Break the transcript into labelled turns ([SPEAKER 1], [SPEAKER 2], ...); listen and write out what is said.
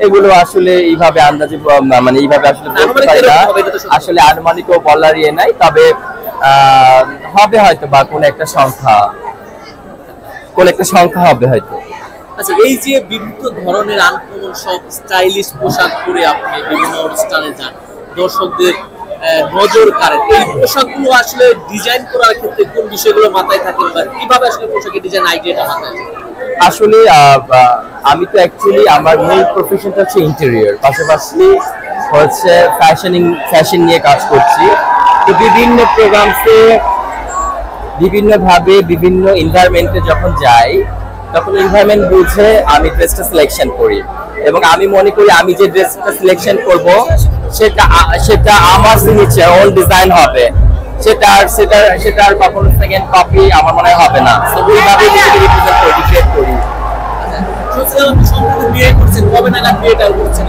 [SPEAKER 1] এগুলো আসলে এইভাবে আন্দাজে মানে এইভাবে আসলে বলতে পারি না, আসলে আনুমানিকও বলার ইয়ে নাই, তবে হবে হয়তো বা কোন একটা সংখ্যা হবে হয়তো।
[SPEAKER 2] আচ্ছা, এই যে বিভিন্ন ধরনের আনকমন সব স্টাইলিশ পোশাক পরে আপনি বিভিন্ন অনুষ্ঠানে যান, দর্শকদের নজর কাড়েন, এই পোশাকগুলো আসলে ডিজাইন করার ক্ষেত্রে কোন বিষয়গুলো মাথায় থাকে বা কিভাবে আসলে পোশাকের ডিজাইন আইডিয়াটা মাথায় থাকে?
[SPEAKER 1] আসলে আমি তো অ্যাকচুয়ালি আমার মূল প্রফেশনটা হচ্ছে ইন্টেরিয়র, পাশাপাশি হচ্ছে ফ্যাশন নিয়ে কাজ করছি। তো বিভিন্ন প্রোগ্রামসে বিভিন্নভাবে বিভিন্ন এনভায়রনমেন্টে যখন যাই, তখন এনভায়রনমেন্ট বুঝে আমি ড্রেসটা সিলেকশন করি, এবং আমি মনে করি আমি যে ড্রেসটা সিলেকশন করব সেটা আমার সিগনেচার ওন ডিজাইন হবে, সেটার কখনো সেকেন্ড কপি আমার মনে হবে না। তো ওইভাবে নিজেকে রিপ্রেজেন্ট করি, ডিক্রিয়েট করি।
[SPEAKER 2] বিয়ে করছেন, কবে নাগাদ বিয়েটা করছেন?